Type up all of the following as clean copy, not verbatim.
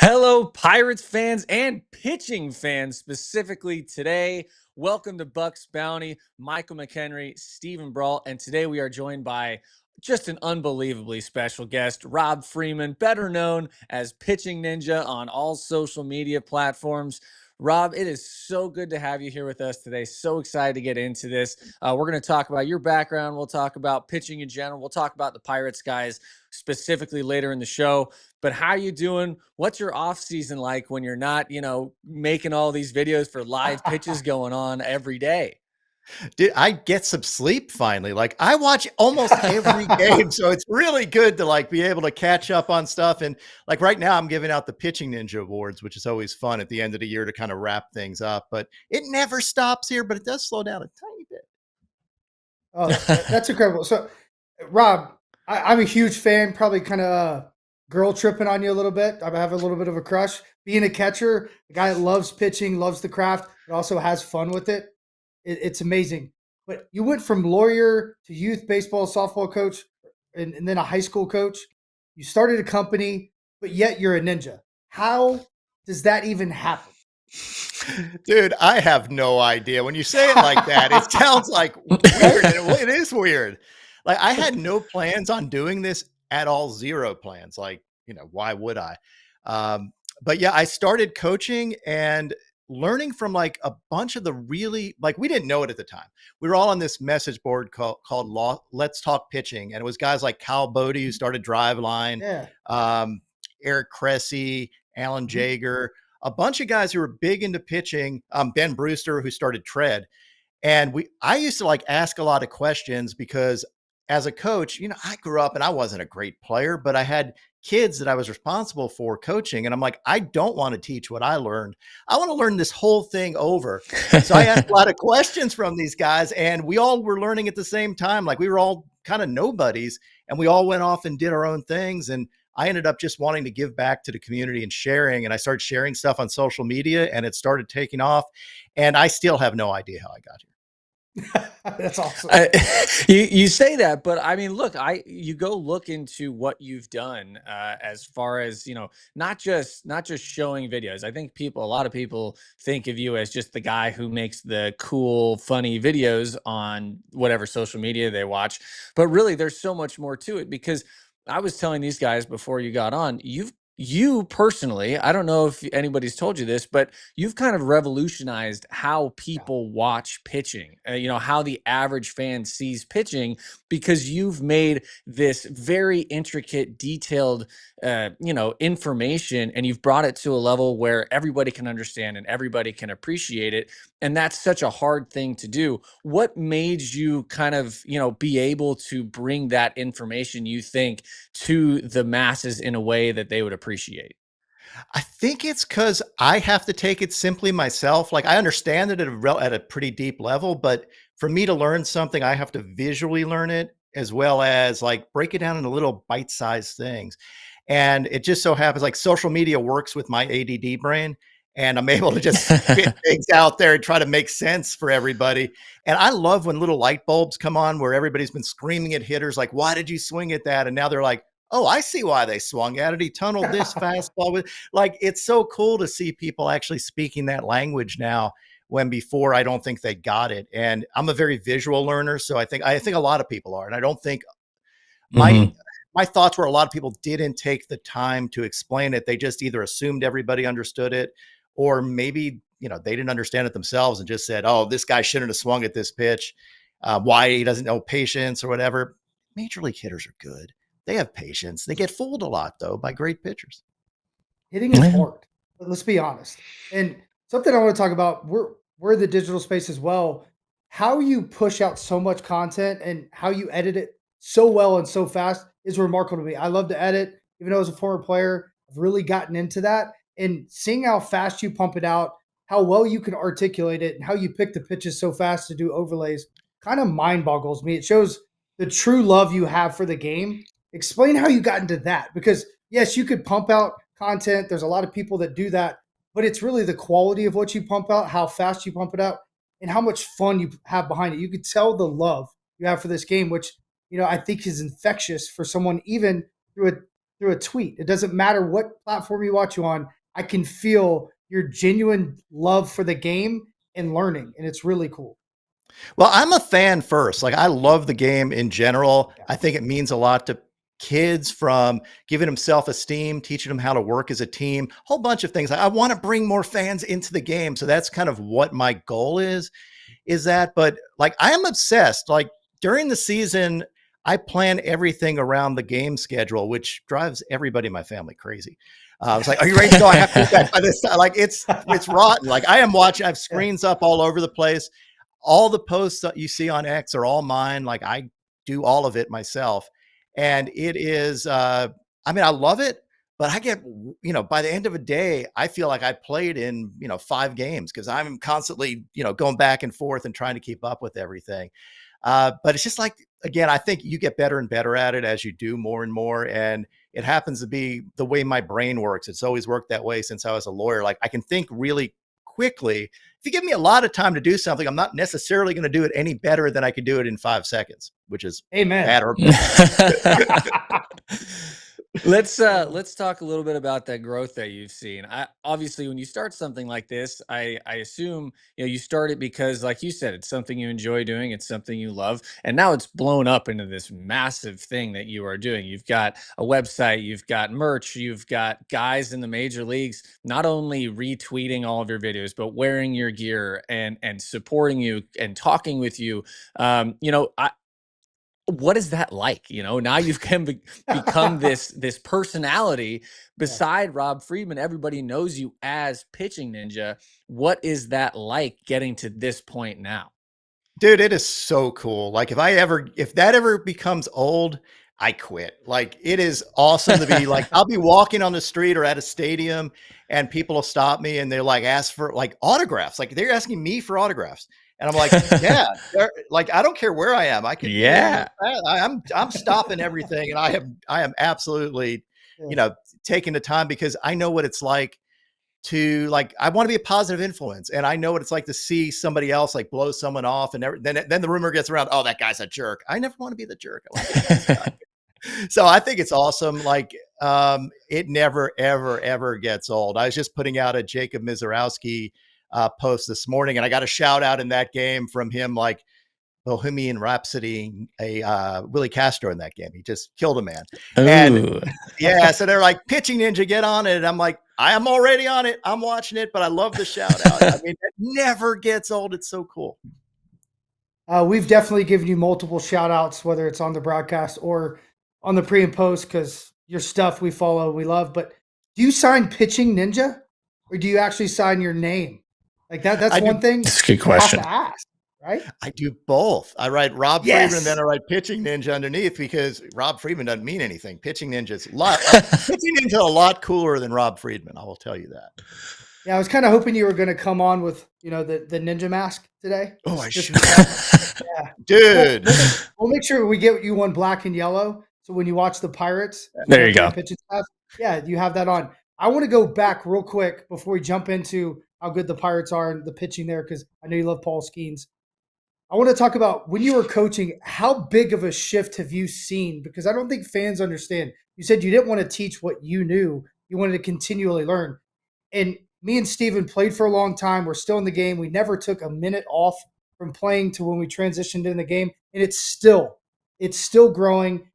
Hello, Pirates fans and pitching fans specifically today. Welcome to Bucs Bounty, Michael McKenry, Stephen Brault, and today we are joined by just an unbelievably special guest, Rob Friedman, better known as Pitching Ninja on all social media platforms. Rob, it is so good to have you here with us today. So excited to get into this. We're going to talk about your background. We'll talk about pitching in general. We'll talk about the Pirates guys specifically later in the show. But how you doing? What's your off season like when you're not, making all these videos for live pitches going on every day? Dude, I get some sleep finally. Like I watch almost every game, so it's really good to be able to catch up on stuff. And like right now, I'm giving out the Pitching Ninja Awards, which is always fun at the end of the year to kind of wrap things up. But it never stops here, but it does slow down a tiny bit. Oh, that's incredible. So, Rob, I'm a huge fan, probably kind of girl tripping on you a little bit. I have a little bit of a crush. Being a catcher, a guy that loves pitching, loves the craft, but also has fun with it. It's amazing. But you went from lawyer to youth baseball, softball coach, and then a high school coach. You started a company, but yet you're a ninja. How does that even happen? Dude, I have no idea. When you say it like that, it sounds like weird. It is weird. Like I had no plans on doing this at all, zero plans. Like, why would I? But yeah, I started coaching and learning from like a bunch of the really, like, we didn't know it at the time. We were all on this message board called Let's Talk Pitching. And it was guys like Kyle Bodie, who started Driveline, Yeah. Eric Cressy, Alan Mhm. Jaeger, a bunch of guys who were big into pitching, Ben Brewster, who started Tread. And I used to like ask a lot of questions because as a coach, I grew up and I wasn't a great player, but I had kids that I was responsible for coaching. And I'm like, I don't want to teach what I learned. I want to learn this whole thing over. So I asked a lot of questions from these guys and we all were learning at the same time. Like we were all kind of nobodies and we all went off and did our own things. And I ended up just wanting to give back to the community and sharing. And I started sharing stuff on social media and it started taking off. And I still have no idea how I got here. That's awesome. You say that, but I mean, look, you go look into what you've done as far as not just showing videos. I think a lot of people think of you as just the guy who makes the cool, funny videos on whatever social media they watch, but really, there's so much more to it because I was telling these guys before you got on, you personally, I don't know if anybody's told you this, but you've kind of revolutionized how Yeah. people watch pitching, how the average fan sees pitching because you've made this very intricate, detailed, information and you've brought it to a level where everybody can understand and everybody can appreciate it. And that's such a hard thing to do. What made you kind of, be able to bring that information you think to the masses in a way that they would appreciate? I think it's because I have to take it simply myself. Like I understand it at a pretty deep level, but for me to learn something, I have to visually learn it as well as like break it down into little bite-sized things. And it just so happens like social media works with my ADD brain and I'm able to just spit things out there and try to make sense for everybody. And I love when little light bulbs come on where everybody's been screaming at hitters like, why did you swing at that? And now they're like, oh, I see why they swung at it. He tunneled this fastball with like, it's so cool to see people actually speaking that language now when before I don't think they got it. And I'm a very visual learner. So I think a lot of people are. And I don't think my, Mhm. my thoughts were a lot of people didn't take the time to explain it. They just either assumed everybody understood it or maybe, they didn't understand it themselves and just said, oh, this guy shouldn't have swung at this pitch. Why he doesn't know patience or whatever. Major league hitters are good. They have patience. They get fooled a lot though by great pitchers. Hitting is Yeah. hard. Let's be honest. And something I want to talk about, we're in the digital space as well. How you push out so much content and how you edit it so well and so fast is remarkable to me. I love to edit, even though as a former player, I've really gotten into that. And seeing how fast you pump it out, how well you can articulate it, and how you pick the pitches so fast to do overlays kind of mind boggles me. It shows the true love you have for the game. Explain how you got into that because yes, you could pump out content. There's a lot of people that do that, but it's really the quality of what you pump out, how fast you pump it out, and how much fun you have behind it. You could tell the love you have for this game, which I think is infectious for someone even through a tweet. It doesn't matter what platform you watch you on. I can feel your genuine love for the game and learning, and it's really cool. Well, I'm a fan first. Like, I love the game in general. Yeah. I think it means a lot to kids, from giving them self-esteem, teaching them how to work as a team, whole bunch of things. I want to bring more fans into the game. So that's kind of what my goal is that. But like, I am obsessed. Like, during the season, I plan everything around the game schedule, which drives everybody in my family crazy. It's like, are you ready to go? I have to do that by this time. Like, it's rotten. Like, I am watching, I have screens up all over the place. All the posts that you see on X are all mine. Like, I do all of it myself. And it is, I mean, I love it, but I get, by the end of a day, I feel like I played in, 5 games, because I'm constantly, going back and forth and trying to keep up with everything. But it's just like, again, I think you get better and better at it as you do more and more. And it happens to be the way my brain works. It's always worked that way since I was a lawyer. Like, I can think really quickly. If you give me a lot of time to do something, I'm not necessarily going to do it any better than I could do it in 5 seconds, which is bad or Let's talk a little bit about that growth that you've seen. Obviously, when you start something like this, I assume you start it because, like you said, it's something you enjoy doing, it's something you love, and now it's blown up into this massive thing that you are doing. You've got a website, you've got merch, you've got guys in the major leagues not only retweeting all of your videos, but wearing your gear and supporting you and talking with you. What is that like? Now you've become this personality beside Rob Friedman. Everybody knows you as Pitching Ninja. What is that like, getting to this point now? Dude, it is so cool. Like, if that ever becomes old, I quit. Like, it is awesome to be like, I'll be walking on the street or at a stadium, and people will stop me and they're like, ask for like autographs. Like, they're asking me for autographs. And I'm like, yeah, like, I don't care where I am. I could, Yeah. I'm stopping everything. And I am absolutely, taking the time, because I know what it's like to, like, I want to be a positive influence, and I know what it's like to see somebody else like blow someone off, and then the rumor gets around, oh, that guy's a jerk. I never want to be the jerk. I want to be the nice guy. So I think it's awesome. Like, it never, ever, ever gets old. I was just putting out a Jacob Mizorowski post this morning, and I got a shout out in that game from him, like Bohemian Rhapsody, Willie Castro in that game. He just killed a man. Ooh. And yeah, so they're like, Pitching Ninja, get on it. And I'm like, I am already on it. I'm watching it, but I love the shout out. I mean, it never gets old. It's so cool. We've definitely given you multiple shout outs, whether it's on the broadcast or on the pre and post, because your stuff we follow, we love. But do you sign Pitching Ninja, or do you actually sign your name? Like that's one thing. That's a good question. You have to ask, right? I do both. I write Rob Friedman, then I write Pitching Ninja underneath, because Rob Friedman doesn't mean anything. Pitching Ninja's Pitching Ninja a lot cooler than Rob Friedman. I will tell you that. Yeah, I was kind of hoping you were going to come on with, the ninja mask today. Oh, I should. Yeah, dude. We'll make sure we get you one black and yellow. So when you watch the Pirates, there you go. Yeah, you have that on. I want to go back real quick before we jump into how good the Pirates are and the pitching there, because I know you love Paul Skenes. I want to talk about when you were coaching, how big of a shift have you seen? Because I don't think fans understand. You said you didn't want to teach what you knew. You wanted to continually learn. And me and Steven played for a long time. We're still in the game. We never took a minute off from playing to when we transitioned in the game. And it's still growing.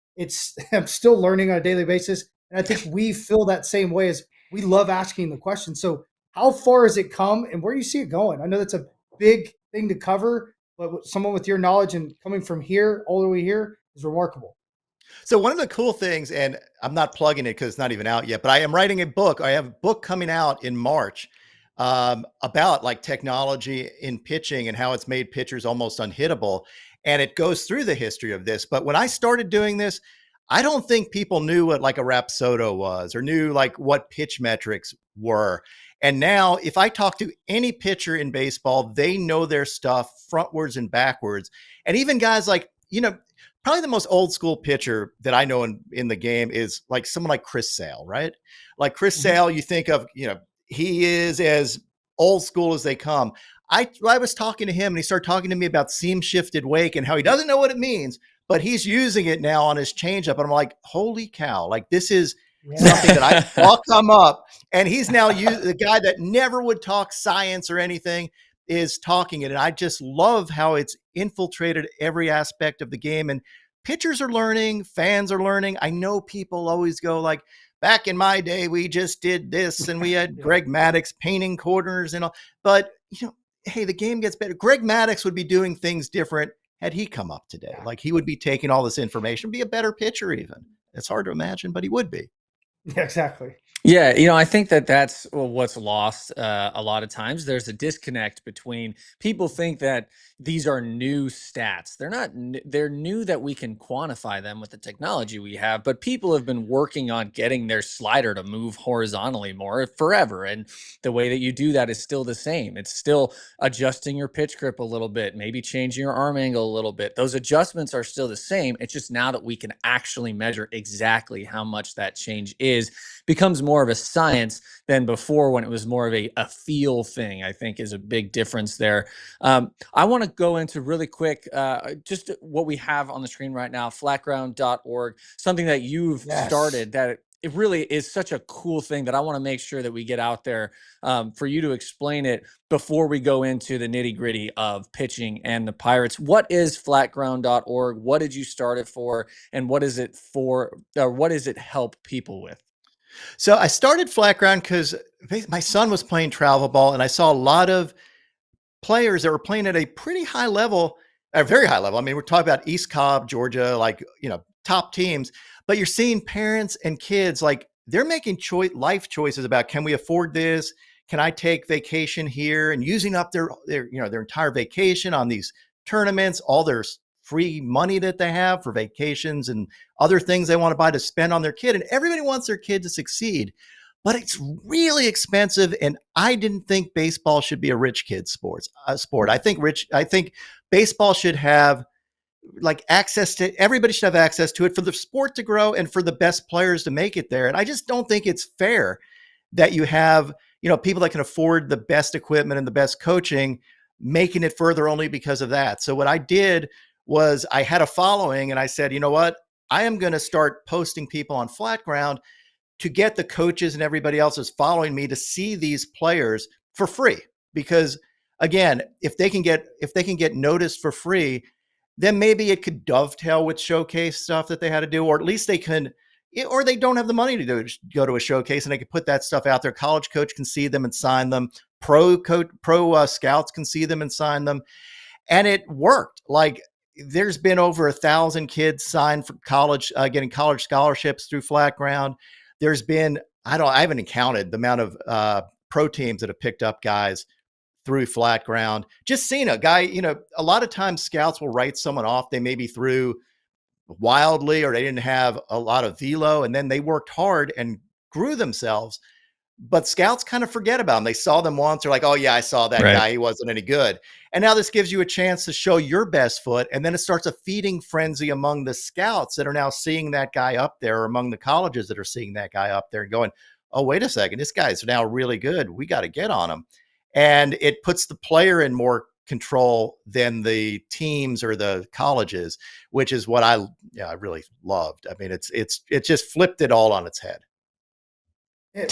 I'm still learning on a daily basis. And I think we feel that same way, as we love asking the question. So how far has it come, and where do you see it going? I know that's a big thing to cover, but someone with your knowledge and coming from here all the way here is remarkable. So one of the cool things, and I'm not plugging it because it's not even out yet, but I am writing a book. I have a book coming out in March about like technology in pitching and how it's made pitchers almost unhittable. And it goes through the history of this. But when I started doing this, I don't think people knew what like a Rapsodo was, or knew like what pitch metrics were. And now if I talk to any pitcher in baseball, they know their stuff frontwards and backwards. And even guys like, probably the most old school pitcher that I know in the game is like someone like Chris Sale, right? Like Chris Sale, you think of, he is as old school as they come. I was talking to him, and he started talking to me about seam shifted wake and how he doesn't know what it means, but he's using it now on his changeup. And I'm like, holy cow, like this is something that I saw come up, and he's now the guy that never would talk science or anything is talking it. And I just love how it's infiltrated every aspect of the game. And pitchers are learning, fans are learning. I know people always go like, back in my day, we just did this and we had Greg Maddux painting corners and all. But, hey, the game gets better. Greg Maddux would be doing things different had he come up today. Like he would be taking all this information, be a better pitcher even. It's hard to imagine, but he would be. Yeah, exactly. Yeah, I think that's what's lost a lot of times. There's a disconnect between people think that these are new stats. They're not. They're new that we can quantify them with the technology we have, but people have been working on getting their slider to move horizontally more forever. And the way that you do that is still the same. It's still adjusting your pitch grip a little bit, maybe changing your arm angle a little bit. Those adjustments are still the same. It's just now that we can actually measure exactly how much that change becomes more of a science than before when it was more of a feel thing, I think is a big difference there. I want to go into really quick just what we have on the screen right now, flatground.org, something that you've started that it really is such a cool thing that I want to make sure that we get out there for you to explain it before we go into the nitty gritty of pitching and the Pirates. What is flatground.org? What did you start it for? And what is it for? Or what does it help people with? So I started Flatground because my son was playing travel ball, and I saw a lot of players that were playing at a pretty high level, a very high level. I mean, we're talking about East Cobb, Georgia, like, top teams, but you're seeing parents and kids, like they're making life choices about, can we afford this? Can I take vacation here? And using up their entire vacation on these tournaments, all their free money that they have for vacations and other things they want to buy to spend on their kid. And everybody wants their kid to succeed, but it's really expensive. And I didn't think baseball should be a rich kid's sport. I think baseball should have like access to, everybody should have access to it for the sport to grow and for the best players to make it there. And I just don't think it's fair that you have, people that can afford the best equipment and the best coaching making it further only because of that. So what I did was I had a following and I said, you know what, I am going to start posting people on Flatground to get the coaches and everybody else is following me to see these players for free. Because again, if they can get noticed for free, then maybe it could dovetail with showcase stuff that they had to do, or at least they can, or they don't have the money to go to a showcase and they can put that stuff out there. College coach can see them and sign them. Pro scouts can see them and sign them. And it worked. Like, there's been over 1,000 kids signed for college, getting college scholarships through Flatground. There's been, I haven't counted the amount of pro teams that have picked up guys through Flatground. Just seeing a guy, a lot of times scouts will write someone off. They maybe threw wildly or they didn't have a lot of velo, and then they worked hard and grew themselves. But scouts kind of forget about them. They saw them once. They're like, oh yeah, I saw that guy. He wasn't any good. And now this gives you a chance to show your best foot. And then it starts a feeding frenzy among the scouts that are now seeing that guy up there, or among the colleges that are seeing that guy up there and going, oh, wait a second, this guy's now really good. We got to get on him. And it puts the player in more control than the teams or the colleges, which is what I really loved. I mean, it's just flipped it all on its head.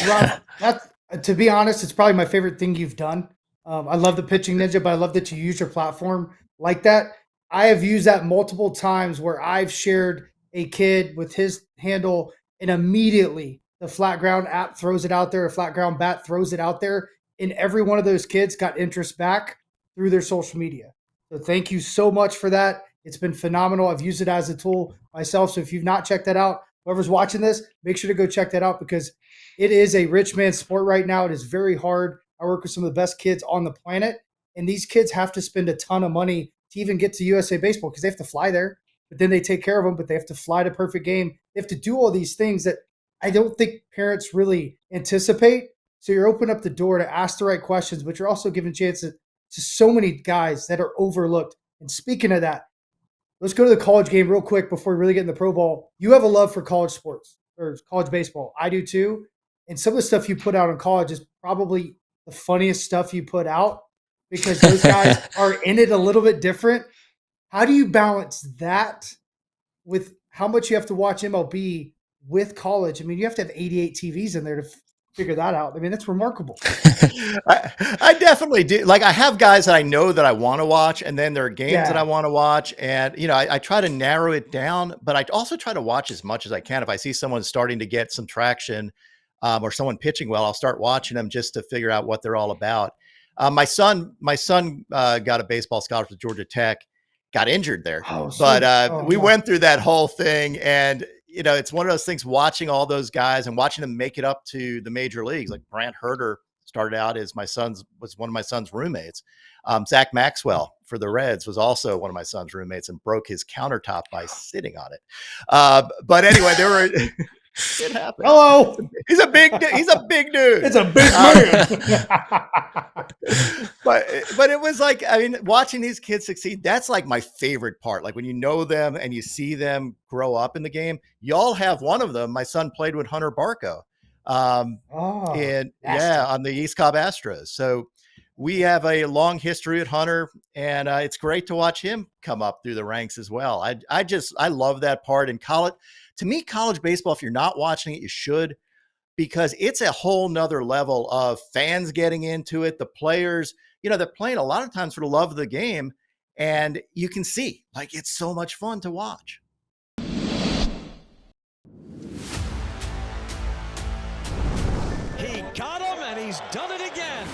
Rob, that's, to be honest, it's probably my favorite thing you've done. I love the pitching ninja, but I love that you use your platform like that. I have used that multiple times where I've shared a kid with his handle, and immediately the Flatground app throws it out there. A Flatground bat throws it out there, and every one of those kids got interest back through their social media. So thank you so much for that. It's been phenomenal. I've used it as a tool myself. So if you've not checked that out, whoever's watching this, make sure to go check that out, because it is a rich man's sport right now. It is very hard. I work with some of the best kids on the planet, and these kids have to spend a ton of money to even get to USA Baseball because they have to fly there, but then they take care of them, but they have to fly to Perfect Game. They have to do all these things that I don't think parents really anticipate. So you're opening up the door to ask the right questions, but you're also giving chances to so many guys that are overlooked. And speaking of that, let's go to the college game real quick before we really get in the pro ball. You have a love for college sports or college baseball. I do too. And some of the stuff you put out in college is probably the funniest stuff you put out, because those guys are in it a little bit different. How do you balance that with how much you have to watch MLB with college. I mean, you have to have 88 TVs in there to figure that out. I mean, that's remarkable. I definitely do. Like, I have guys that I know that I want to watch, and then there are games that I want to watch. And, I try to narrow it down, but I also try to watch as much as I can. If I see someone starting to get some traction or someone pitching well, I'll start watching them just to figure out what they're all about. My son got a baseball scholarship at Georgia Tech, got injured there, but we went through that whole thing. And, it's one of those things, watching all those guys and watching them make it up to the major leagues. Like Brant Herter started out as was one of my son's roommates. Zach Maxwell for the Reds was also one of my son's roommates and broke his countertop by sitting on it. But anyway, there were. It happened. Hello. He's a big dude. It's a big man. But it was like, I mean, watching these kids succeed, that's like my favorite part. Like when you know them and you see them grow up in the game. Y'all have one of them. My son played with Hunter Barco. On the East Cobb Astros. So we have a long history at Hunter, and it's great to watch him come up through the ranks as well. I love that part in college. To me, college baseball, if you're not watching it, you should, because it's a whole nother level of fans getting into it. The players, they're playing a lot of times for the love of the game, and you can see, like, it's so much fun to watch. He got him, and he's done it again.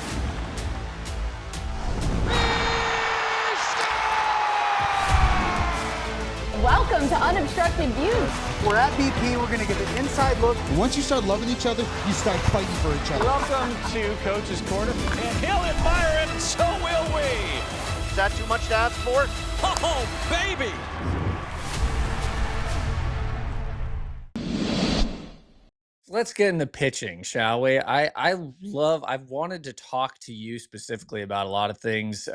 Welcome to Unobstructed Views. We're at BP. We're going to get an inside look. Once you start loving each other, you start fighting for each other. Welcome to Coach's Corner. And he'll admire it, and so will we. Is that too much to ask for? Oh, baby. Let's get into pitching, shall we? I've wanted to talk to you specifically about a lot of things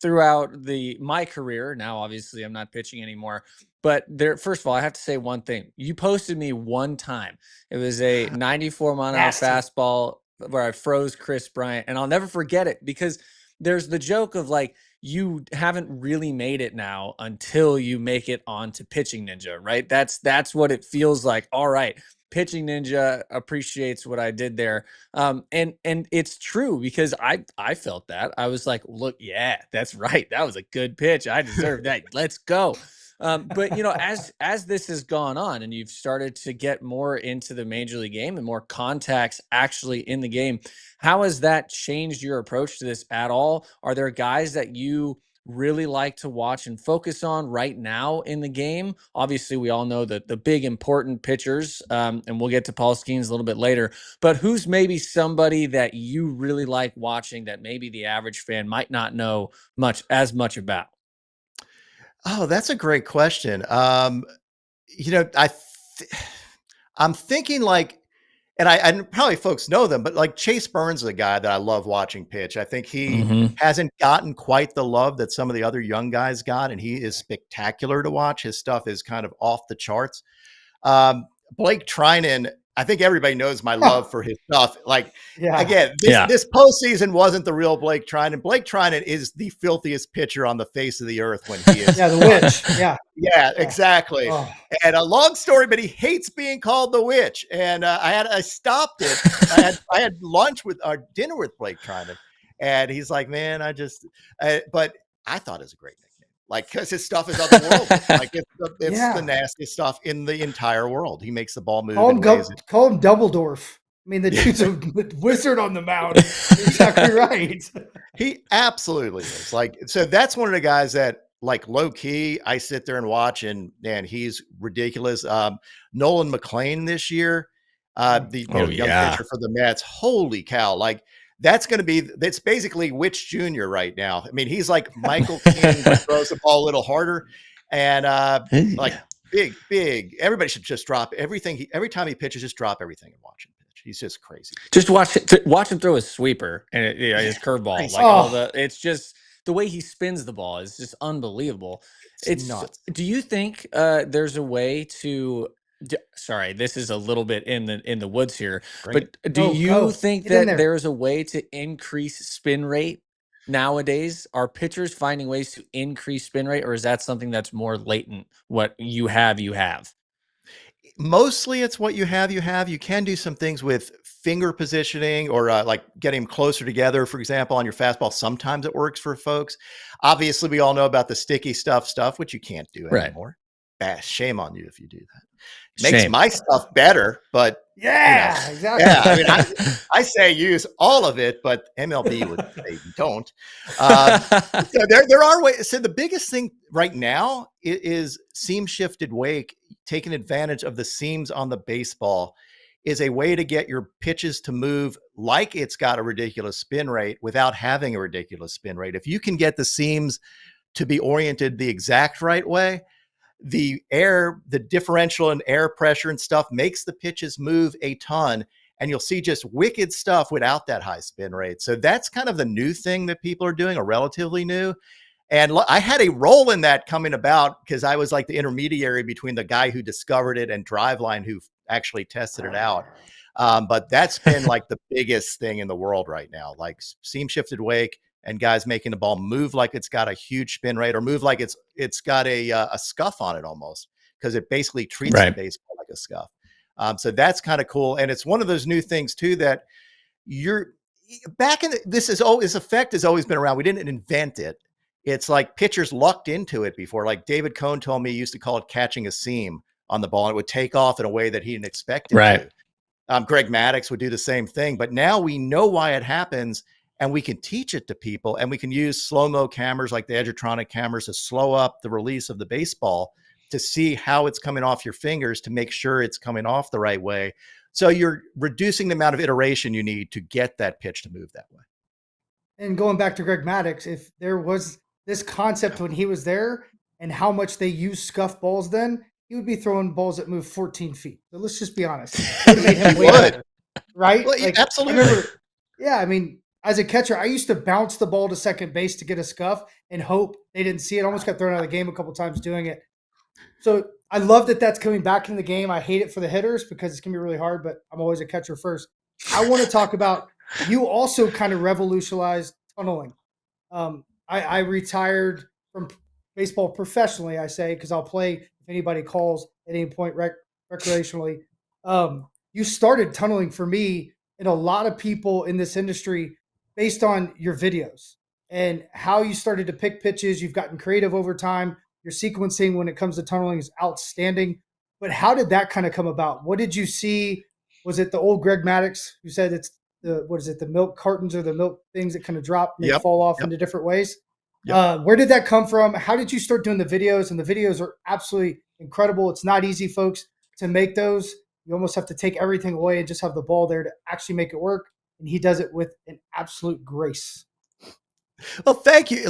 throughout my career. Now, obviously, I'm not pitching anymore. But first of all, I have to say one thing. You posted me one time. It was a 94 mile an hour fastball where I froze Chris Bryant, and I'll never forget it, because there's the joke of like, you haven't really made it now until you make it onto Pitching Ninja, right? That's what it feels like. All right. Pitching Ninja appreciates what I did there. And it's true, because I felt that. I was like, look, yeah, that's right. That was a good pitch. I deserve that. Let's go. But as this has gone on and you've started to get more into the major league game and more contacts actually in the game, how has that changed your approach to this at all? Are there guys that you really like to watch and focus on right now in the game? Obviously, we all know that the big important pitchers, and we'll get to Paul Skenes a little bit later, but who's maybe somebody that you really like watching that maybe the average fan might not know as much about? Oh, that's a great question. I'm thinking like, and probably folks know them, but like Chase Burns is a guy that I love watching pitch. I think he hasn't gotten quite the love that some of the other young guys got, and he is spectacular to watch. His stuff is kind of off the charts. Blake Trinan, I think everybody knows my love for his stuff. Like, again, this postseason wasn't the real Blake Trinan. Blake Trinan is the filthiest pitcher on the face of the earth when he is. The witch. Yeah, exactly. Oh. And a long story, but he hates being called the witch. And I stopped it. I had dinner with Blake Trinan, and he's like, man, but I thought it was a great nickname. Like, because his stuff is otherworldly. Like, it's the nastiest stuff in the entire world. He makes the ball move. Call him Dumbledore. I mean, the dude's a wizard on the mound. Exactly right. He absolutely is. Like, so that's one of the guys that, like, low key, I sit there and watch, and he's ridiculous. Nolan McLean this year, young pitcher for the Mets. Holy cow! Like, that's basically Witch Jr. right now. I mean, he's like Michael King, but throws the ball a little harder, and like big. Everybody should just drop everything. Every time he pitches, just drop everything and watch him pitch. He's just crazy. Just watch him throw his sweeper and his curveball. It's just the way he spins the ball is just unbelievable. It's nuts. Do you think there's a way to? Sorry, this is a little bit in the woods here, but do you think that there's a way to increase spin rate nowadays? Are pitchers finding ways to increase spin rate, or is that something that's more latent? What you have. Mostly it's what you have. You can do some things with finger positioning or like getting them closer together. For example, on your fastball, sometimes it works for folks. Obviously, we all know about the sticky stuff, which you can't do Right. anymore. Shame on you if you do that. Makes Shame. my stuff better, but Yeah, exactly. yeah, I mean, I say use all of it, but MLB would say don't. So there are ways. So the biggest thing right now is seam shifted wake. Taking advantage of the seams on the baseball is a way to get your pitches to move like it's got a ridiculous spin rate without having a ridiculous spin rate. If you can get the seams to be oriented the exact right way, the differential in air pressure and stuff makes the pitches move a ton, and you'll see just wicked stuff without that high spin rate. So that's kind of the new thing that people are doing, or relatively new. And I had a role in that coming about because I was like the intermediary between the guy who discovered it and Driveline who actually tested it out. But that's been like the biggest thing in the world right now, like seam shifted wake and guys making the ball move like it's got a huge spin rate, or move like it's got a scuff on it almost, because it basically treats the baseball like a scuff. So that's kind of cool. And it's one of those new things too, that you're back in this effect has always been around. We didn't invent it. It's like pitchers lucked into it before. Like David Cohn told me he used to call it catching a seam on the ball, and it would take off in a way that he didn't expect it to. Greg Maddux would do the same thing, but now we know why it happens, and we can teach it to people, and we can use slow-mo cameras like the Edgertronic cameras to slow up the release of the baseball to see how it's coming off your fingers to make sure it's coming off the right way. So you're reducing the amount of iteration you need to get that pitch to move that way. And going back to Greg Maddux, if there was this concept when he was there and how much they use scuff balls then, he would be throwing balls that move 14 feet. So let's just be honest. It would have made him way better, right? Well, like, absolutely. I mean, as a catcher, I used to bounce the ball to second base to get a scuff and hope they didn't see it. I almost got thrown out of the game a couple times doing it. So I love that that's coming back in the game. I hate it for the hitters because it's going to be really hard, but I'm always a catcher first. I want to talk about, you also kind of revolutionized tunneling. I retired from baseball professionally, I say, because I'll play if anybody calls at any point recreationally. You started tunneling for me and a lot of people in this industry based on your videos and how you started to pick pitches. You've gotten creative over time. Your sequencing when it comes to tunneling is outstanding. But how did that kind of come about? What did you see? Was it the old Greg Maddux who said it's the milk cartons or the milk things that kind of drop and they fall off into different ways? Where did that come from? How did you start doing the videos? And the videos are absolutely incredible. It's not easy, folks, to make those. You almost have to take everything away and just have the ball there to actually make it work. And he does it with an absolute grace. Well, thank you.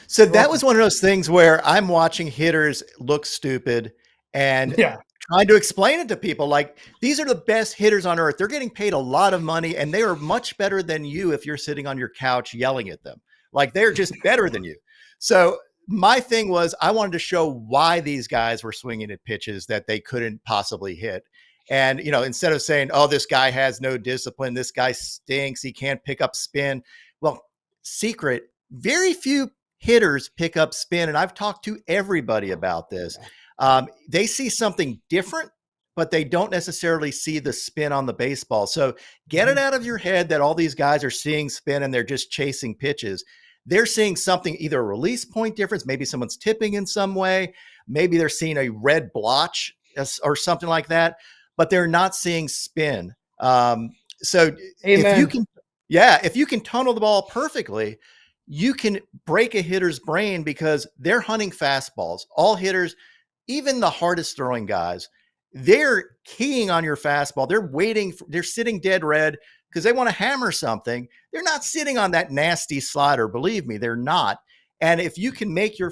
So that was one of those things where I'm watching hitters look stupid and trying to explain it to people. Like, these are the best hitters on earth. They're getting paid a lot of money, and they are much better than you if you're sitting on your couch yelling at them. Like, they're just better than you. So my thing was, I wanted to show why these guys were swinging at pitches that they couldn't possibly hit. And, instead of saying, oh, this guy has no discipline, this guy stinks, he can't pick up spin. Well, secret, very few hitters pick up spin. And I've talked to everybody about this. They see something different, but they don't necessarily see the spin on the baseball. So get it out of your head that all these guys are seeing spin and they're just chasing pitches. They're seeing something, either a release point difference, maybe someone's tipping in some way, maybe they're seeing a red blotch or something like that, but they're not seeing spin. So if you can tunnel the ball perfectly, you can break a hitter's brain because they're hunting fastballs. All hitters, even the hardest throwing guys, they're keying on your fastball. They're waiting. They're sitting dead red because they want to hammer something. They're not sitting on that nasty slider. Believe me, they're not. And if you can make your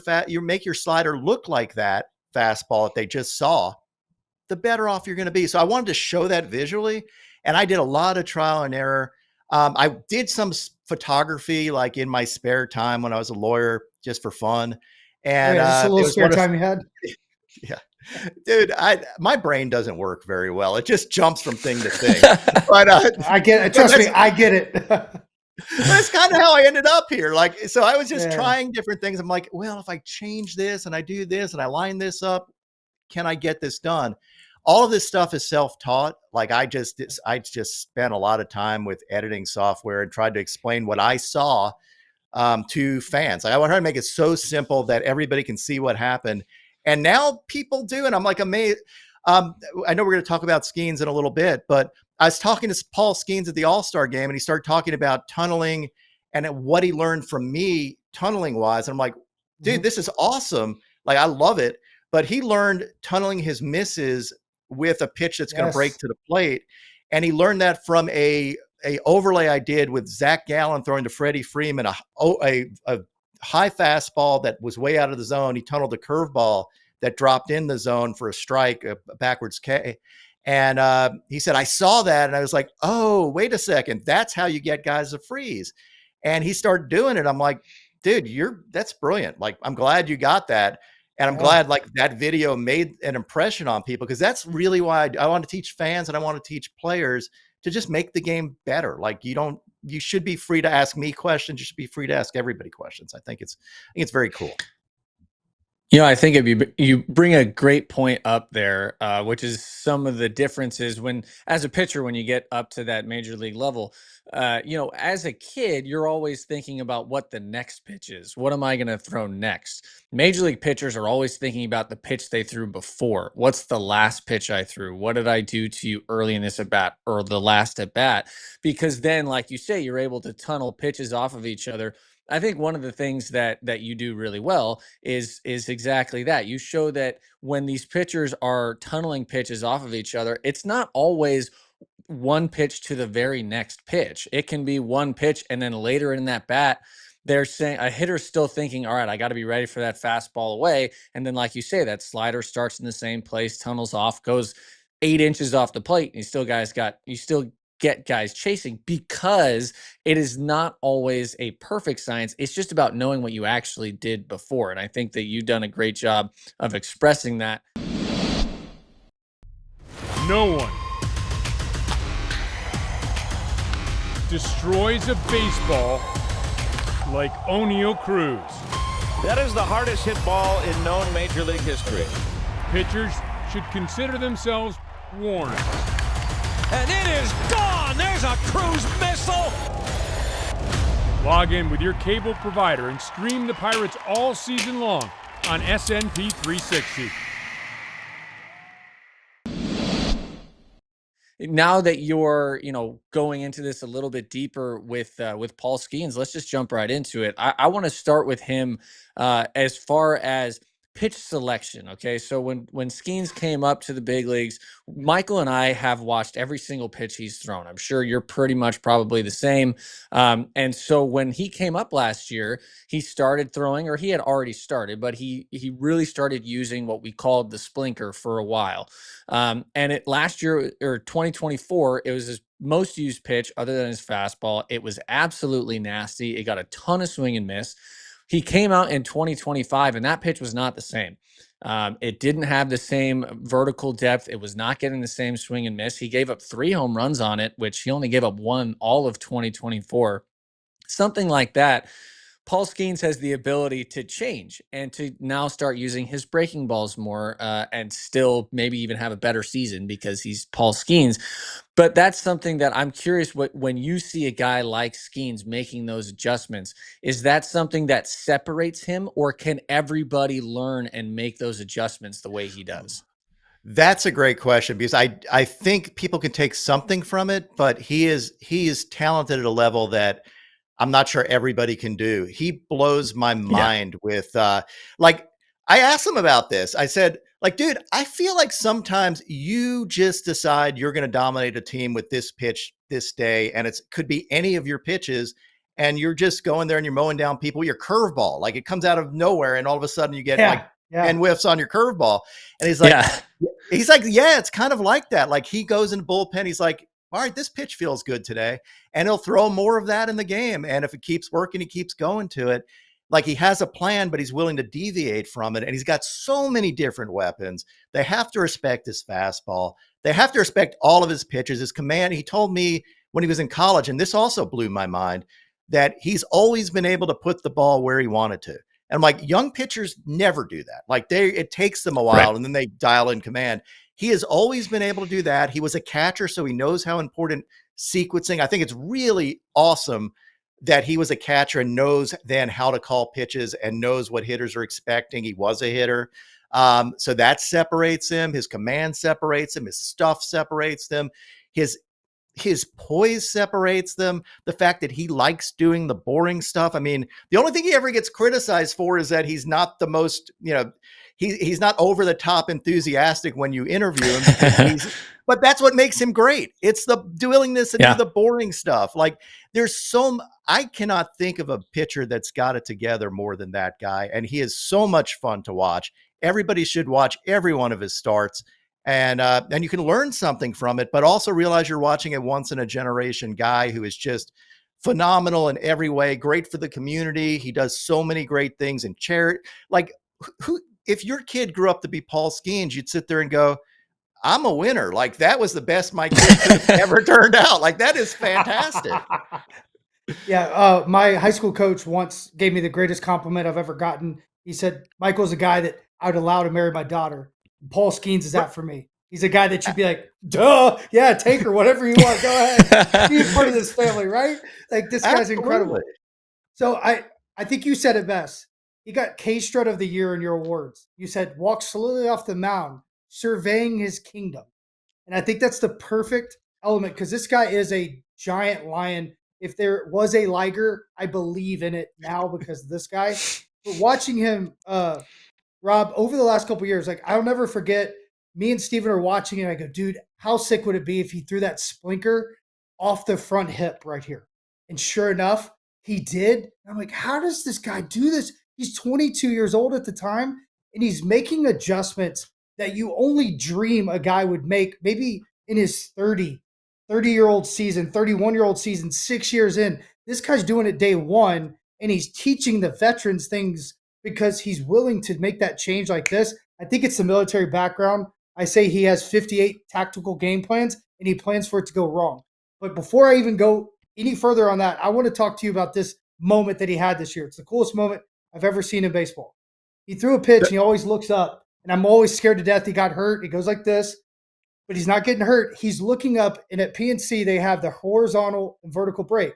slider look like that fastball that they just saw, the better off you're going to be. So I wanted to show that visually, and I did a lot of trial and error. I did some photography like in my spare time when I was a lawyer, just for fun. And just a little spare time you had. Yeah, dude, my brain doesn't work very well. It just jumps from thing to thing. But I get it. Trust me, I get it. That's kind of how I ended up here. So I was just trying different things. I'm like, well, if I change this and I do this and I line this up, can I get this done? all of this stuff is self-taught. Like I just spent a lot of time with editing software and tried to explain what I saw to fans. I want to make it so simple that everybody can see what happened. And now people do. And I'm like amazed. I know we're going to talk about Skenes in a little bit, but I was talking to Paul Skenes at the All-Star game, and he started talking about tunneling and what he learned from me tunneling wise. And I'm like, dude, this is awesome. Like, I love it. But he learned tunneling his misses with a pitch that's going to break to the plate. And he learned that from a overlay I did with Zach Gallen throwing to Freddie Freeman, a high fastball that was way out of the zone. He tunneled a curveball that dropped in the zone for a strike, a backwards K. And he said, I saw that. And I was like, oh, wait a second. That's how you get guys to freeze. And he started doing it. I'm like, dude, that's brilliant. Like, I'm glad you got that. And I'm glad like that video made an impression on people, because that's really why I want to teach fans and I want to teach players to just make the game better. Like you should be free to ask me questions. You should be free to ask everybody questions. I think it's very cool. I think you bring a great point up there, which is some of the differences when, as a pitcher, when you get up to that major league level, as a kid, you're always thinking about what the next pitch is. What am I going to throw next? Major league pitchers are always thinking about the pitch they threw before. What's the last pitch I threw? What did I do to you early in this at bat or the last at bat? Because then, like you say, you're able to tunnel pitches off of each other. I think one of the things that you do really well is exactly that. You show that when these pitchers are tunneling pitches off of each other, it's not always one pitch to the very next pitch. It can be one pitch, and then later in that bat, they're saying a hitter's still thinking, all right, I got to be ready for that fastball away. And then, like you say, that slider starts in the same place, tunnels off, goes 8 inches off the plate, and you still get guys chasing, because it is not always a perfect science. It's just about knowing what you actually did before. And I think that you've done a great job of expressing that. No one destroys a baseball like Oneil Cruz. That is the hardest hit ball in known Major League history. Pitchers should consider themselves warned. And it is gone! There's a Cruz missile! Log in with your cable provider and stream the Pirates all season long on SNP 360. Now that you're, going into this a little bit deeper with Paul Skenes, let's just jump right into it. I want to start with him as far as pitch selection. Okay. So when Skenes came up to the big leagues, Michael and I have watched every single pitch he's thrown. I'm sure you're pretty much probably the same. And so when he came up last year, he started throwing, or he had already started, but he really started using what we called the splinker for a while. And last year, or 2024, it was his most used pitch other than his fastball. It was absolutely nasty. It got a ton of swing and miss. He came out in 2025, and that pitch was not the same. It didn't have the same vertical depth. It was not getting the same swing and miss. He gave up 3 home runs on it, which he only gave up 1 all of 2024. Something like that. Paul Skenes has the ability to change and to now start using his breaking balls more and still maybe even have a better season because he's Paul Skenes. But that's something that I'm curious, when you see a guy like Skenes making those adjustments, is that something that separates him, or can everybody learn and make those adjustments the way he does? That's a great question, because I think people can take something from it, but he is talented at a level that I'm not sure everybody can do. He blows my mind with like, I asked him about this. I said, like, dude, I feel like sometimes you just decide you're going to dominate a team with this pitch this day, and it could be any of your pitches, and you're just going there and you're mowing down people. Your curveball, like, it comes out of nowhere, and all of a sudden you get 10 whiffs on your curveball. And he's like, yeah, it's kind of like that. Like, he goes in the bullpen. He's like, all right, this pitch feels good today. And he'll throw more of that in the game. And if it keeps working, he keeps going to it. Like, he has a plan, but he's willing to deviate from it. And he's got so many different weapons. They have to respect his fastball. They have to respect all of his pitches, his command. He told me when he was in college, and this also blew my mind, that he's always been able to put the ball where he wanted to. And I'm like, young pitchers never do that. Like, it takes them a while, and then they dial in command. he has always been able to do that. He was a catcher, so he knows how important sequencing. I think it's really awesome that he was a catcher and knows then how to call pitches and knows what hitters are expecting. He was a hitter. So that separates him. His command separates him. His stuff separates them. His poise separates them. The fact that he likes doing the boring stuff. I mean, the only thing he ever gets criticized for is that he's not the most, he's not over the top enthusiastic when you interview him. But that's what makes him great. It's the willingness to do the boring stuff. Like I cannot think of a pitcher that's got it together more than that guy. And he is so much fun to watch. Everybody should watch every one of his starts. And you can learn something from it, but also realize you're watching a once in a generation guy who is just phenomenal in every way, great for the community. He does so many great things in charity. Like if your kid grew up to be Paul Skenes, you'd sit there and go, I'm a winner. Like that was the best my kid could have ever turned out. Like that is fantastic. Yeah. My high school coach once gave me the greatest compliment I've ever gotten. He said, Michael's a guy that I'd allow to marry my daughter. Paul Skenes is that for me. He's a guy that you'd be like, duh, yeah, take her, whatever you want. Go ahead. Be a part of this family, right? Like this guy's incredible. So I think you said it best. You got K-Strut of the Year in your awards. You said, walk slowly off the mound, surveying his kingdom. And I think that's the perfect element because this guy is a giant lion. If there was a Liger, I believe in it now because of this guy. But watching him, Rob, over the last couple of years, like I'll never forget, me and Steven are watching and I go, dude, how sick would it be if he threw that splinker off the front hip right here? And sure enough, he did. I'm like, how does this guy do this? He's 22 years old at the time, and he's making adjustments that you only dream a guy would make maybe in his 30-year-old season, 31-year-old season, 6 years in. This guy's doing it day one, and he's teaching the veterans things because he's willing to make that change like this. I think it's the military background. I say he has 58 tactical game plans, and he plans for it to go wrong. But before I even go any further on that, I want to talk to you about this moment that he had this year. It's the coolest moment I've ever seen in baseball. He threw a pitch, and he always looks up, and I'm always scared to death he got hurt. He goes like this, but he's not getting hurt. He's looking up, and at PNC, they have the horizontal and vertical break.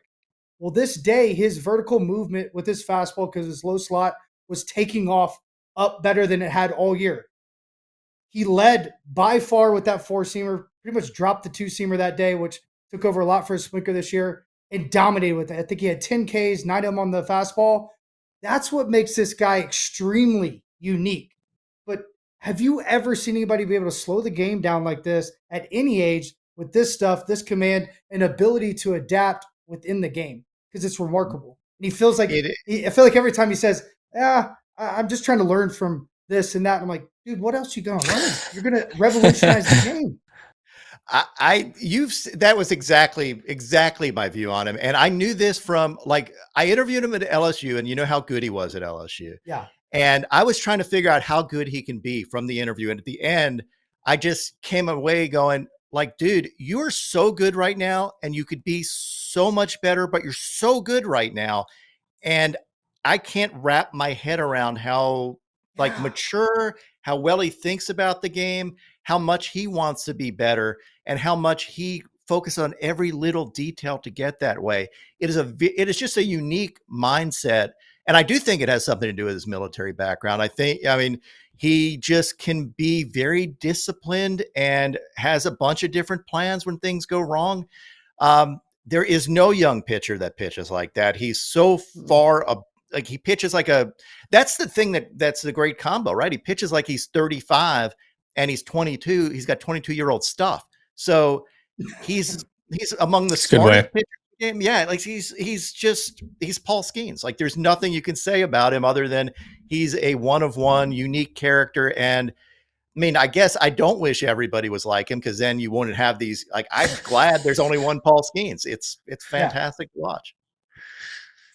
Well, this day, his vertical movement with his fastball, because his low slot was taking off up better than it had all year. He led by far with that four-seamer, pretty much dropped the two-seamer that day, which took over a lot for his splinter this year, and dominated with it. I think he had 10 Ks, 9 of them on the fastball. That's what makes this guy extremely unique. But have you ever seen anybody be able to slow the game down like this at any age with this stuff, this command, and ability to adapt within the game? Because it's remarkable. And he feels like, I feel like every time he says, I'm just trying to learn from this and that. I'm like, dude, what else you going to learn? You're going to revolutionize the game. That was exactly my view on him. And I knew this from I interviewed him at LSU, and you know how good he was at LSU. Yeah. And I was trying to figure out how good he can be from the interview. And at the end, I just came away going like, dude, you are so good right now, and you could be so much better, but you're so good right now. And I can't wrap my head around how mature, how well he thinks about the game, how much he wants to be better, and how much he focuses on every little detail to get that way. It is just a unique mindset. And I do think it has something to do with his military background. He just can be very disciplined and has a bunch of different plans when things go wrong. There is no young pitcher that pitches like that. He's so far he pitches that's the thing that's the great combo, right? He pitches like he's 35 and he's 22. He's got 22-year-old stuff. So he's among the smartest pitchers in the game. Yeah. He's Paul Skenes. Like there's nothing you can say about him other than he's a one-of-one unique character. And I mean, I guess I don't wish everybody was like him, because then you wouldn't have these, I'm glad there's only one Paul Skenes. It's fantastic to watch.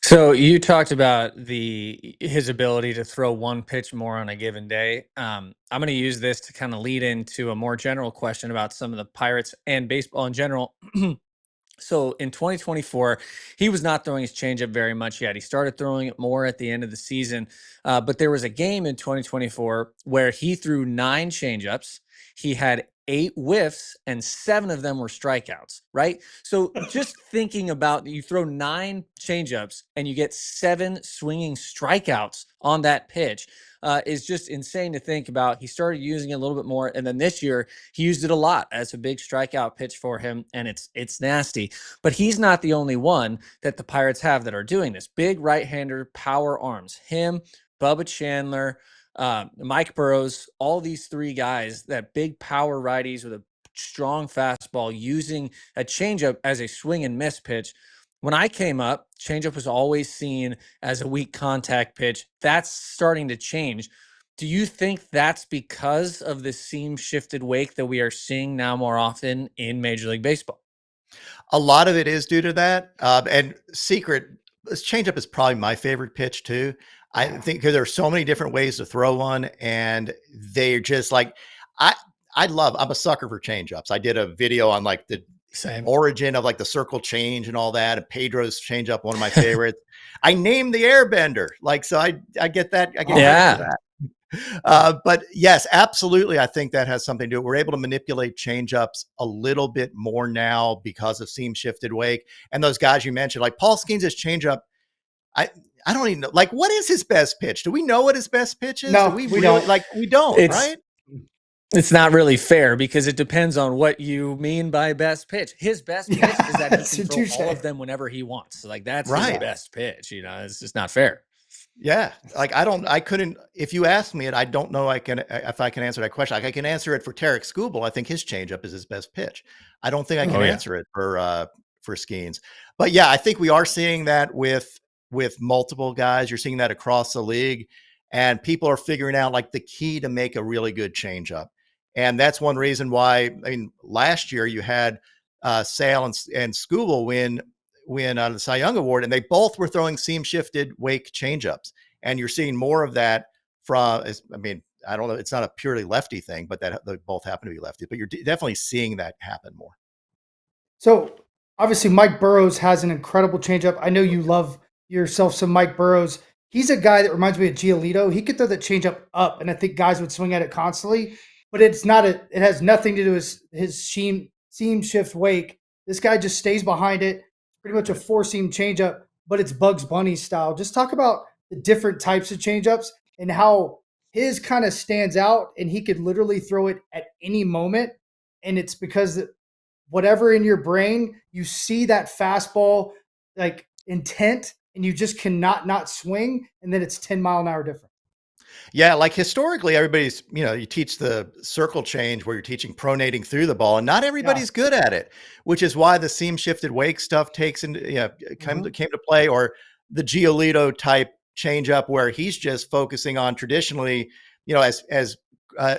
So you talked about his ability to throw one pitch more on a given day. I'm going to use this to kind of lead into a more general question about some of the Pirates and baseball in general. So in 2024, he was not throwing his changeup very much yet. He started throwing it more at the end of the season. But there was a game in 2024 where he threw 9 changeups. He had 8 whiffs, and 7 of them were strikeouts, right? So just thinking about you throw 9 changeups and you get 7 swinging strikeouts on that pitch is just insane to think about. He started using it a little bit more, and then this year he used it a lot as a big strikeout pitch for him, and it's nasty. But he's not the only one that the Pirates have that are doing this. Big right-hander power arms. Him, Bubba Chandler, Mike Burrows, all these 3 guys, that big power righties with a strong fastball using a changeup as a swing and miss pitch. When I came up, changeup was always seen as a weak contact pitch. That's starting to change. Do you think that's because of the seam shifted wake that we are seeing now more often in Major League Baseball? A lot of it is due to that. And this changeup is probably my favorite pitch too. I think because there are so many different ways to throw one, and they're just like, I'm a sucker for changeups. I did a video on like the origin of like the circle change and all that. And Pedro's changeup, one of my favorites. I named the Airbender. Like, so I get that. I get that. But yes, absolutely. I think that has something to do with it. We're able to manipulate changeups a little bit more now because of seam shifted wake. And those guys you mentioned, like Paul Skenes' changeup, I don't even know. Like, what is his best pitch? Do we know what his best pitch is? No, we really don't. Like, we don't, right? It's not really fair because it depends on what you mean by best pitch. His best pitch is that he can throw all of them whenever he wants. Like, that's his best pitch. You know, it's just not fair. Yeah. Like, I couldn't, if you asked me it, I don't know if I can answer that question. Like, I can answer it for Tarek Skubal. I think his changeup is his best pitch. I don't think I can answer it for Skenes. But yeah, I think we are seeing that with multiple guys. You're seeing that across the league, and people are figuring out like the key to make a really good changeup. And that's one reason why, I mean, last year you had Sale and Skubal win the Cy Young Award, and they both were throwing seam shifted wake changeups. And you're seeing more of that from, I mean, I don't know, it's not a purely lefty thing, but that they both happen to be lefty, but you're definitely seeing that happen more. So obviously Mike Burrows has an incredible changeup. I know you love yourself some Mike Burrows. He's a guy that reminds me of Giolito. He could throw that changeup up, and I think guys would swing at it constantly. But it has nothing to do with his seam shift wake. This guy just stays behind it. Pretty much a 4-seam changeup, but it's Bugs Bunny style. Just talk about the different types of changeups and how his kind of stands out, and he could literally throw it at any moment. And it's because whatever in your brain, you see that fastball like intent, and you just cannot not swing, and then it's 10-mile-an-hour difference. Yeah, like historically, everybody's, you teach the circle change where you're teaching pronating through the ball, and not everybody's good at it, which is why the seam shifted wake stuff came to play, or the Giolito type changeup where he's just focusing on traditionally, as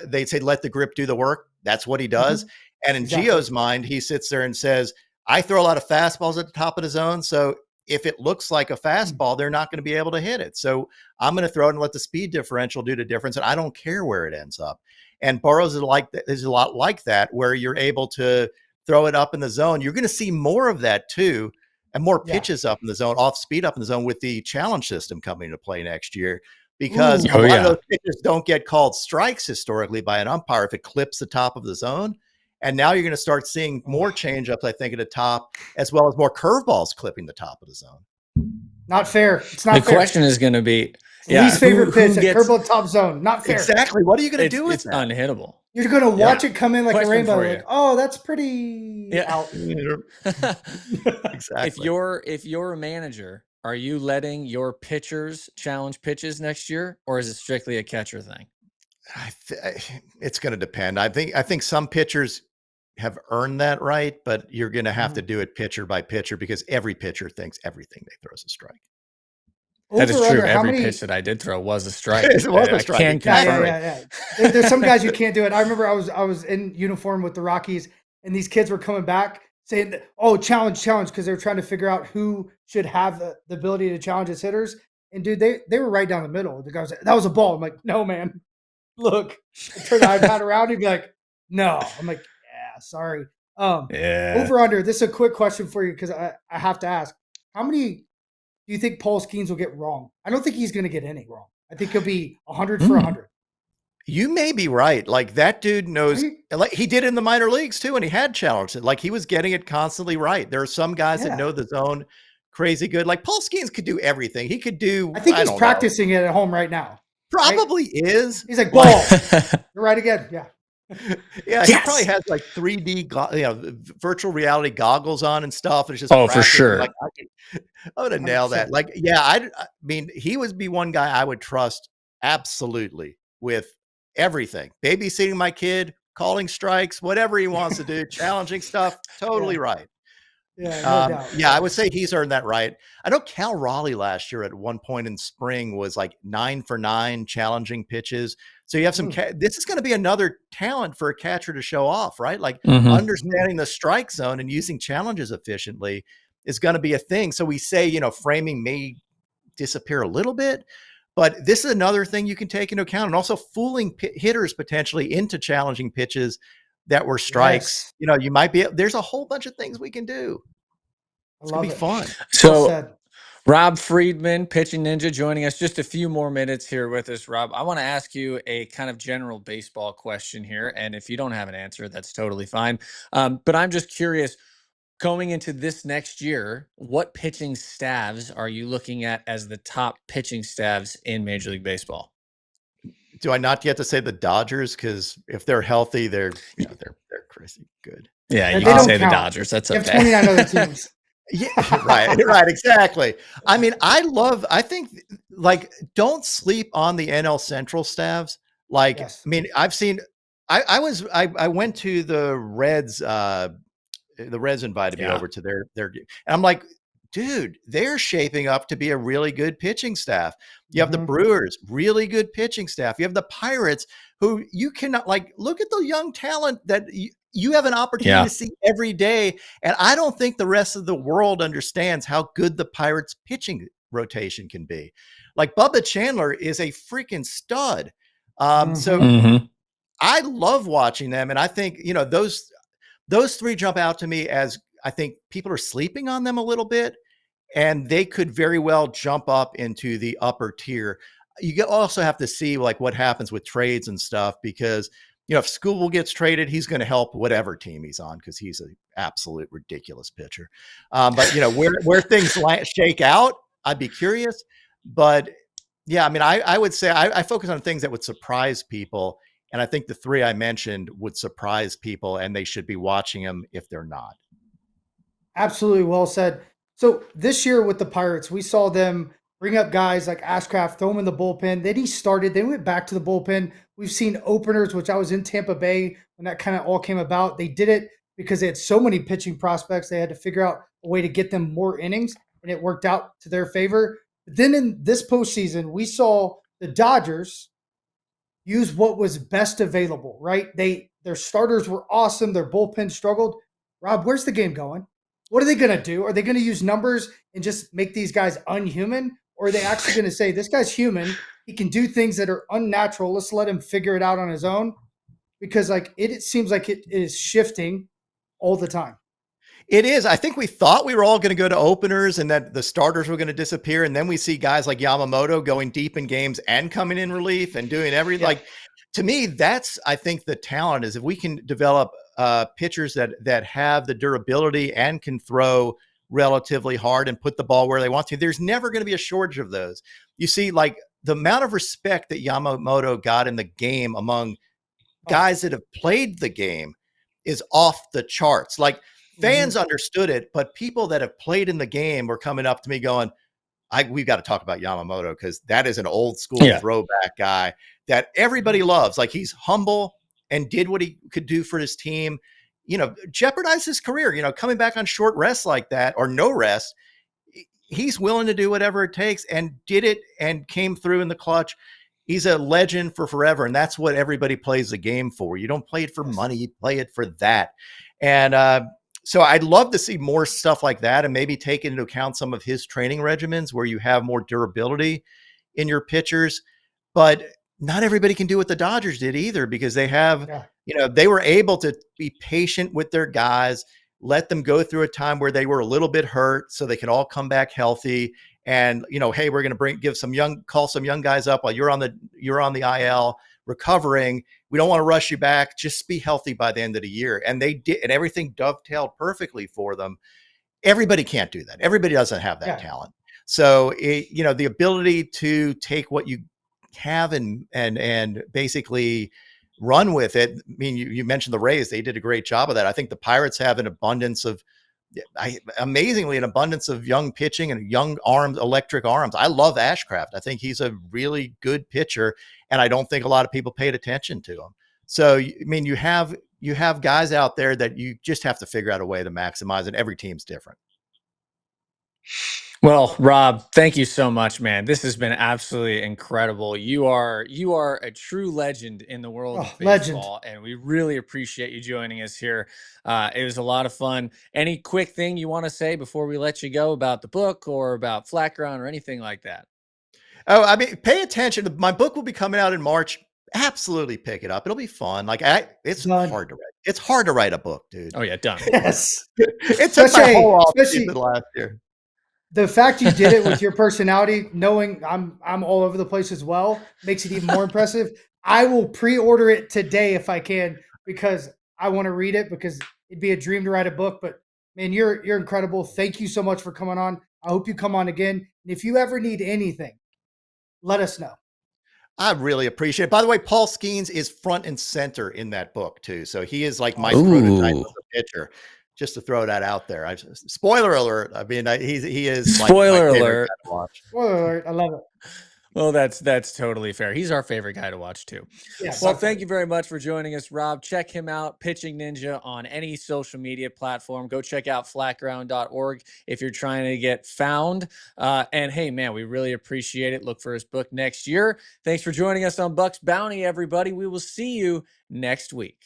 they'd say, let the grip do the work. That's what he does. And in Gio's mind, he sits there and says, I throw a lot of fastballs at the top of the zone, so if it looks like a fastball, they're not going to be able to hit it. So I'm going to throw it and let the speed differential do the difference. And I don't care where it ends up. And Burrows is a lot like that, where you're able to throw it up in the zone. You're going to see more of that too, and more pitches up in the zone, off speed up in the zone with the challenge system coming into play next year, because a lot of those pitches don't get called strikes historically by an umpire if it clips the top of the zone. And now you're going to start seeing more changeups, I think, at the top, as well as more curveballs clipping the top of the zone. Not fair. It's not fair. The question is going to be, least favorite pitch at curveball top zone. Not fair. Exactly. What are you going to do with it's that? unhittable. You're going to watch it come in like Question a rainbow. for you. Like, oh, that's pretty out. Exactly. If you're a manager, are you letting your pitchers challenge pitches next year, or is it strictly a catcher thing? It's going to depend. I think some pitchers have earned that right, but you're going to have to do it pitcher by pitcher, because every pitcher thinks everything they throw is a strike. That is true. Every pitch that I did throw was a strike. It was a strike. I can confirm. Yeah. There's some guys you can't do it. I remember I was in uniform with the Rockies, and these kids were coming back saying, "Oh, challenge," because they were trying to figure out who should have the ability to challenge as hitters. And dude, they were right down the middle. The guy was like, "That was a ball." I'm like, "No, man. Look." I turn the iPad around. He'd be like, "No." I'm like, sorry. Over under. This is a quick question for you, because I have to ask. How many do you think Paul Skenes will get wrong? I don't think he's going to get any wrong. I think he'll be 100 for 100. You may be right. Like that dude knows, like he did in the minor leagues too, and he had challenged it. Like he was getting it constantly right. There are some guys that know the zone crazy good. Like Paul Skenes could do everything. He could do. I think he's don't practicing it at home right now. Probably is. He's like, ball. You're right again. Yeah. Yeah, he probably has like 3D, virtual reality goggles on and stuff. And it's just for sure. Like I would have nailed that. Like, yeah, I mean, he would be one guy I would trust absolutely with everything. Babysitting my kid, calling strikes, whatever he wants to do, challenging stuff. Totally right. Yeah, no doubt. Yeah, I would say he's earned that right. I know Cal Raleigh last year at one point in spring was like 9 for 9 challenging pitches. So you have some, this is going to be another talent for a catcher to show off, right? Like understanding the strike zone and using challenges efficiently is going to be a thing. So we say, framing may disappear a little bit, but this is another thing you can take into account, and also fooling hitters potentially into challenging pitches that were strikes. You might be, there's a whole bunch of things we can do. It's going to be fun. So Rob Friedman, Pitching Ninja, joining us. Just a few more minutes here with us, Rob. I want to ask you a kind of general baseball question here. And if you don't have an answer, that's totally fine. But I'm just curious, going into this next year, what pitching staffs are you looking at as the top pitching staffs in Major League Baseball? Do I not get to say the Dodgers? Because if they're healthy, they're crazy good. Yeah, you can say the Dodgers. That's okay. 29 other teams. Yeah, right, exactly. I mean, I think like don't sleep on the NL Central staffs. Like, I mean, I've seen. I went to the Reds. The Reds invited me over to their and I'm like, dude, they're shaping up to be a really good pitching staff. You have the Brewers, really good pitching staff. You have the Pirates, who you cannot look at the young talent that you have an opportunity to see every day. And I don't think the rest of the world understands how good the Pirates pitching rotation can be. Like Bubba Chandler is a freaking stud. So I love watching them. And I think, those three jump out to me as I think people are sleeping on them a little bit, and they could very well jump up into the upper tier. You also have to see what happens with trades and stuff, because if Skubal gets traded, he's going to help whatever team he's on, because he's an absolute ridiculous pitcher. But where things shake out, I'd be curious. But yeah, I mean, I would say I focus on things that would surprise people. And I think the three I mentioned would surprise people, and they should be watching them if they're not. Absolutely well said. So this year with the Pirates, we saw them bring up guys like Ashcraft, throw him in the bullpen. Then he started, then went back to the bullpen. We've seen openers, which I was in Tampa Bay when that kind of all came about. They did it because they had so many pitching prospects. They had to figure out a way to get them more innings, and it worked out to their favor. But then in this postseason, we saw the Dodgers use what was best available, right? Their starters were awesome. Their bullpen struggled. Rob, where's the game going? What are they going to do? Are they going to use numbers and just make these guys unhuman? Or are they actually going to say, this guy's human, he can do things that are unnatural, let's let him figure it out on his own? Because it seems like it is shifting all the time. It is. I think we thought we were all going to go to openers and that the starters were going to disappear. And then we see guys like Yamamoto going deep in games and coming in relief and doing everything. To me, that's, I think the talent is if we can develop pitchers that have the durability and can throw relatively hard and put the ball where they want to. There's never going to be a shortage of those. You see, the amount of respect that Yamamoto got in the game among guys that have played the game is off the charts. Fans understood it, but people that have played in the game were coming up to me going, we've got to talk about Yamamoto, because that is an old school throwback guy that everybody loves. He's humble and did what he could do for his team, jeopardized his career, coming back on short rest like that or no rest. He's willing to do whatever it takes and did it and came through in the clutch. He's a legend for forever. And that's what everybody plays the game for. You don't play it for money, you play it for that. And, so I'd love to see more stuff like that, and maybe take into account some of his training regimens where you have more durability in your pitchers. But not everybody can do what the Dodgers did either, because they have, they were able to be patient with their guys, let them go through a time where they were a little bit hurt so they can all come back healthy. And, hey, we're going to call some young guys up while you're on the IL. recovering. We don't want to rush you back. Just be healthy by the end of the year. And they did, and everything dovetailed perfectly for them. Everybody can't do that. Everybody doesn't have that talent. So, the ability to take what you have and basically run with it. I mean, you mentioned the Rays. They did a great job of that. I think the Pirates have an abundance of, amazingly, an abundance of young pitching and young arms, electric arms. I love Ashcraft. I think he's a really good pitcher, and I don't think a lot of people paid attention to him. So, I mean, you have guys out there that you just have to figure out a way to maximize, and every team's different. Well, Rob, thank you so much, man. This has been absolutely incredible. You are a true legend in the world of baseball, and we really appreciate you joining us here. It was a lot of fun. Any quick thing you want to say before we let you go about the book or about Flatground or anything like that? Oh, I mean, pay attention. My book will be coming out in March. Absolutely pick it up. It'll be fun. It's hard to write. It's hard to write a book, dude. Oh yeah, done. Yes. It took my whole off season last year. The fact you did it with your personality, knowing I'm all over the place as well, makes it even more impressive. I will pre-order it today if I can, because I want to read it, because it'd be a dream to write a book. But man, you're incredible. Thank you so much for coming on. I hope you come on again. And if you ever need anything, let us know. I really appreciate it. By the way, Paul Skenes is front and center in that book too. So he is like my prototype of a pitcher. Just to throw that out there. Spoiler alert. I mean, he is spoiler alert. Spoiler alert. I love it. Well, that's totally fair. He's our favorite guy to watch too. Yes. Well, thank you very much for joining us, Rob. Check him out, Pitching Ninja, on any social media platform. Go check out flatground.org if you're trying to get found. And hey, man, we really appreciate it. Look for his book next year. Thanks for joining us on Bucs Bounty, everybody. We will see you next week.